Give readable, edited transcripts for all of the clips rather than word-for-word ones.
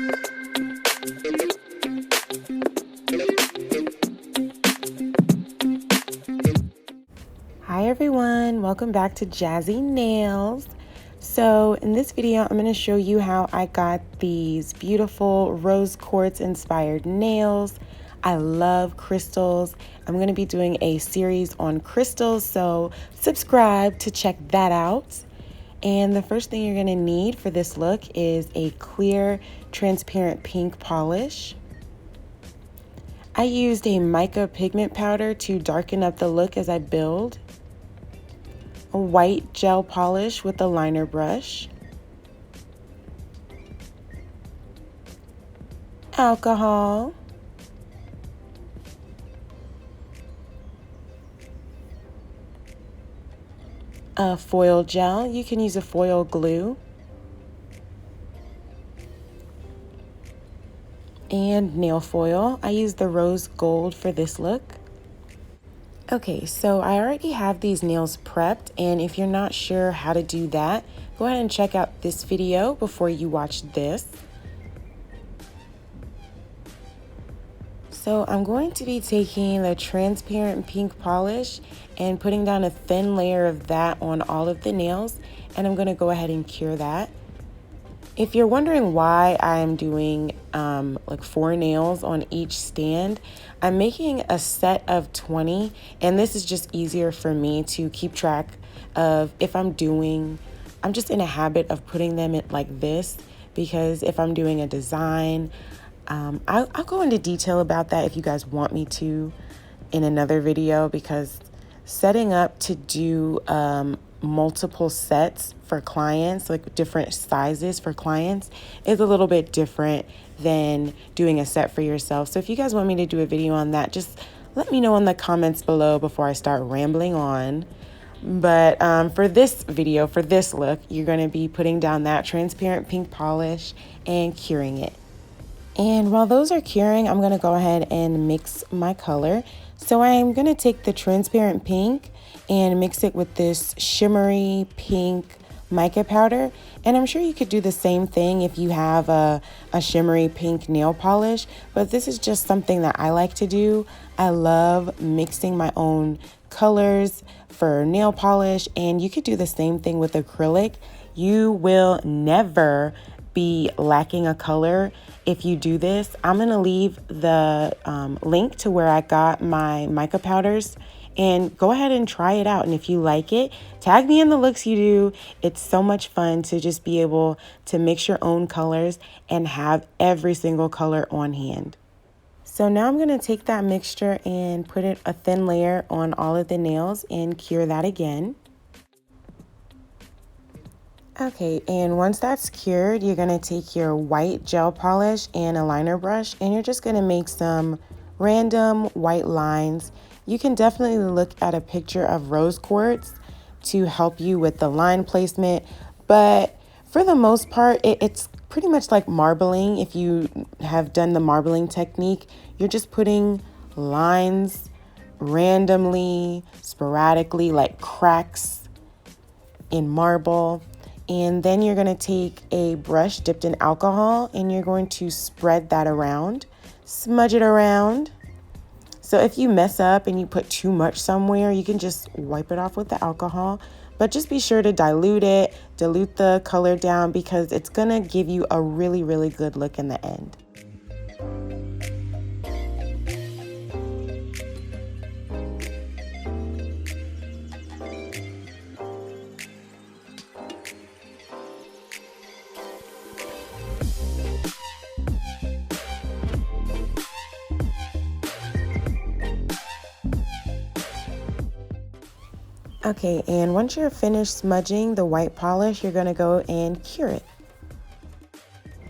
Hi everyone, welcome back to Jazzy Nails. So in this video, I'm going to show you how I got these beautiful rose quartz inspired nails. I love crystals. I'm going to be doing a series on crystals, so subscribe to check that out. And the first thing you're going to need for this look is a clear, transparent pink polish. I used a mica pigment powder to darken up the look as I build. A white gel polish with a liner brush, alcohol, a foil gel. You can use a foil glue, and nail foil. I used the rose gold for this look. Okay, so I already have these nails prepped, and if you're not sure how to do that, go ahead and check out this video before you watch this. So I'm going to be taking the transparent pink polish and putting down a thin layer of that on all of the nails, and I'm going to go ahead and cure that. If you're wondering why I'm doing like 4 nails on each stand, I'm making a set of 20, and this is just easier for me to keep track of if I'm just in a habit of putting them in like this, because if I'm doing a design, I'll go into detail about that if you guys want me to in another video, because setting up to do multiple sets for clients, like different sizes for clients, is a little bit different than doing a set for yourself. So if you guys want me to do a video on that, just let me know in the comments below before I start rambling on. But for this video, for this look, you're going to be putting down that transparent pink polish and curing it. And while those are curing, I'm going to go ahead and mix my color. So I'm going to take the transparent pink and mix it with this shimmery pink mica powder. And I'm sure you could do the same thing if you have a shimmery pink nail polish, but this is just something that I like to do. I love mixing my own colors for nail polish, and you could do the same thing with acrylic. You will never be lacking a color if you do this. I'm going to leave the link to where I got my mica powders, and go ahead and try it out. And if you like it, tag me in the looks you do. It's so much fun to just be able to mix your own colors and have every single color on hand. So now I'm going to take that mixture and put it a thin layer on all of the nails and cure that again. Okay, and once that's cured, you're going to take your white gel polish and a liner brush, and you're just going to make some random white lines. You can definitely look at a picture of rose quartz to help you with the line placement, but for the most part, it's pretty much like marbling. If you have done the marbling technique, you're just putting lines randomly, sporadically, like cracks in marble. And then you're going to take a brush dipped in alcohol, and you're going to spread that around, smudge it around. So if you mess up and you put too much somewhere, you can just wipe it off with the alcohol. But just be sure to dilute the color down, because it's going to give you a really, really good look in the end. Okay, and once you're finished smudging the white polish, you're going to go and cure it.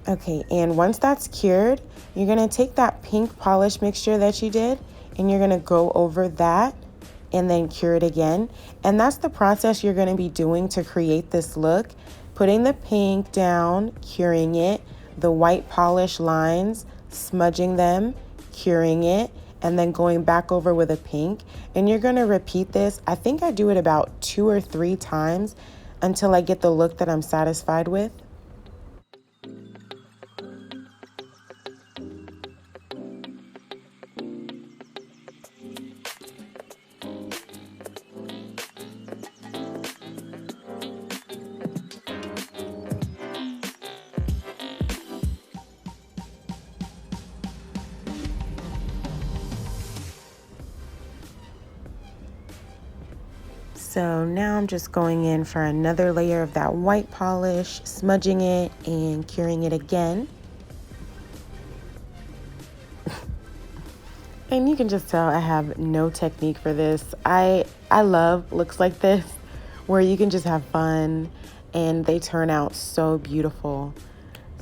Okay, and once that's cured, you're going to take that pink polish mixture that you did, and you're going to go over that and then cure it again. And that's the process you're going to be doing to create this look. Putting the pink down, curing it, the white polish lines, smudging them, curing it, and then going back over with a pink. And you're going to repeat this. I think I do it about 2 or 3 times until I get the look that I'm satisfied with. So now I'm just going in for another layer of that white polish, smudging it and curing it again. And you can just tell I have no technique for this. I love looks like this, where you can just have fun and they turn out so beautiful.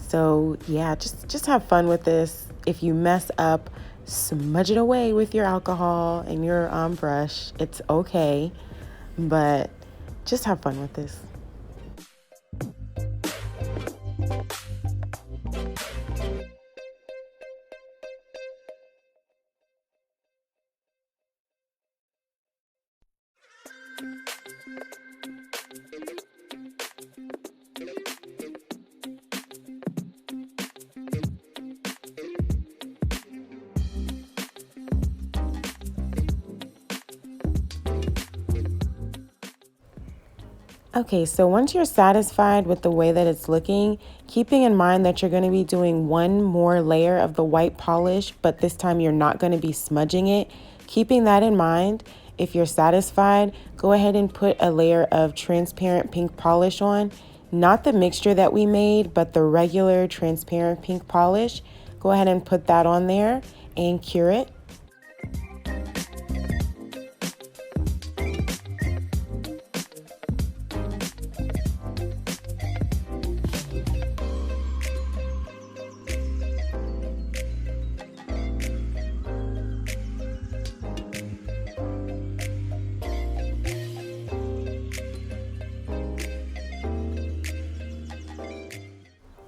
So yeah, just have fun with this. If you mess up, smudge it away with your alcohol and your brush. It's okay, but just have fun with this. Okay, so once you're satisfied with the way that it's looking, keeping in mind that you're going to be doing one more layer of the white polish, but this time you're not going to be smudging it. Keeping that in mind, if you're satisfied, go ahead and put a layer of transparent pink polish on. Not the mixture that we made, but the regular transparent pink polish. Go ahead and put that on there and cure it.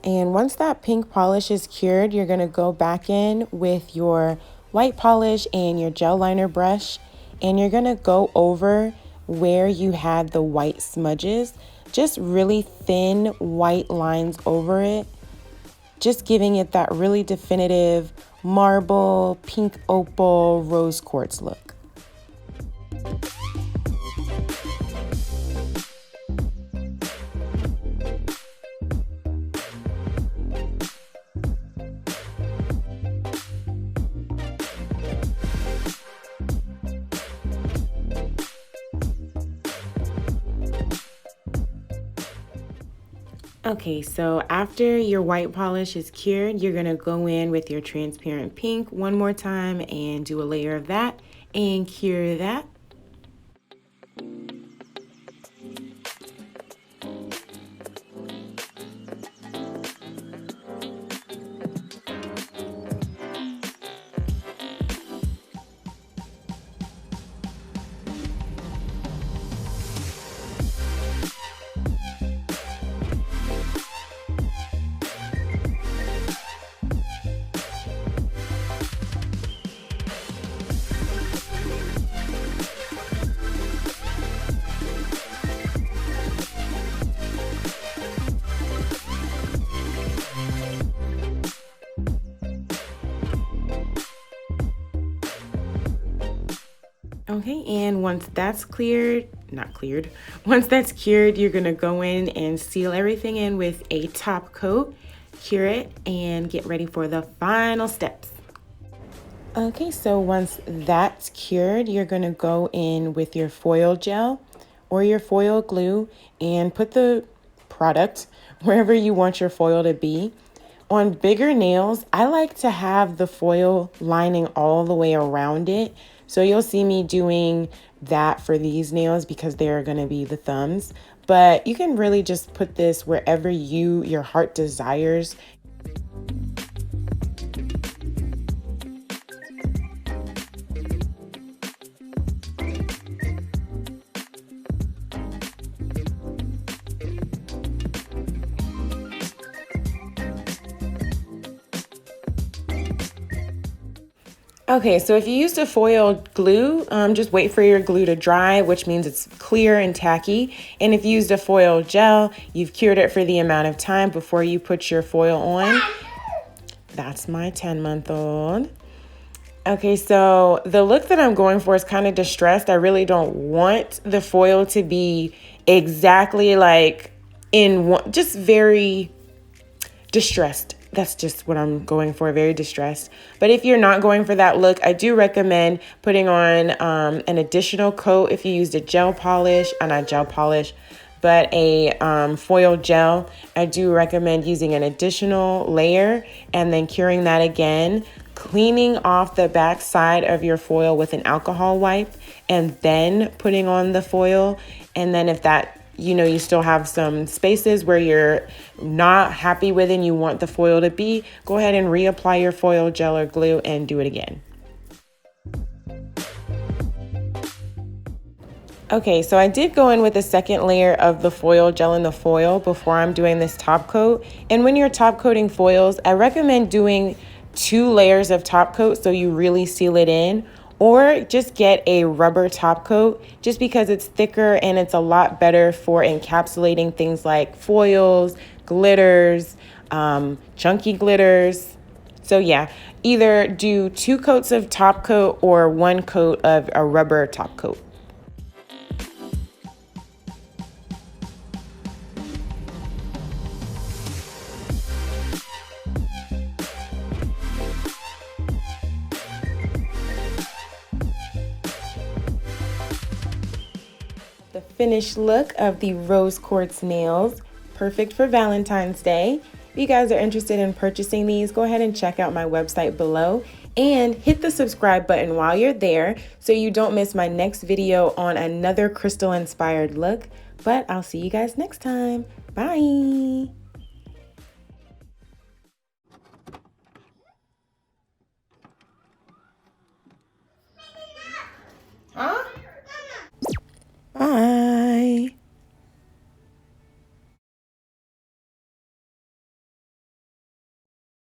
And once that pink polish is cured, you're going to go back in with your white polish and your gel liner brush, and you're going to go over where you had the white smudges, just really thin white lines over it, just giving it that really definitive marble, pink opal, rose quartz look. Okay, so after your white polish is cured, you're gonna go in with your transparent pink one more time and do a layer of that and cure that. Okay, and once that's once that's cured, you're gonna go in and seal everything in with a top coat, cure it, and get ready for the final steps. Okay, so once that's cured, you're gonna go in with your foil gel or your foil glue and put the product wherever you want your foil to be. On bigger nails, I like to have the foil lining all the way around it. So you'll see me doing that for these nails because they're going to be the thumbs. But you can really just put this wherever your heart desires. Okay, so if you used a foil glue, just wait for your glue to dry, which means it's clear and tacky. And if you used a foil gel, you've cured it for the amount of time before you put your foil on. That's my 10-month-old. Okay, so the look that I'm going for is kind of distressed. I really don't want the foil to be exactly like just very distressed. that's just what I'm going for, very distressed. But if you're not going for that look, I do recommend putting on an additional coat if you used a gel polish, not gel polish, but a foil gel. I do recommend using an additional layer and then curing that again, cleaning off the back side of your foil with an alcohol wipe, and then putting on the foil. And then if that, you still have some spaces where you're not happy with and you want the foil to be, go ahead and reapply your foil gel or glue and do it again. Okay, so I did go in with a second layer of the foil gel in the foil before I'm doing this top coat. And when you're top coating foils, I recommend doing 2 layers of top coat so you really seal it in, or just get a rubber top coat just because it's thicker and it's a lot better for encapsulating things like foils, glitters, chunky glitters. So yeah, either do 2 coats of top coat or 1 coat of a rubber top coat. The finished look of the Rose Quartz nails, perfect for Valentine's Day. If you guys are interested in purchasing these, go ahead and check out my website below and hit the subscribe button while you're there so you don't miss my next video on another crystal inspired look. But I'll see you guys next time. Bye.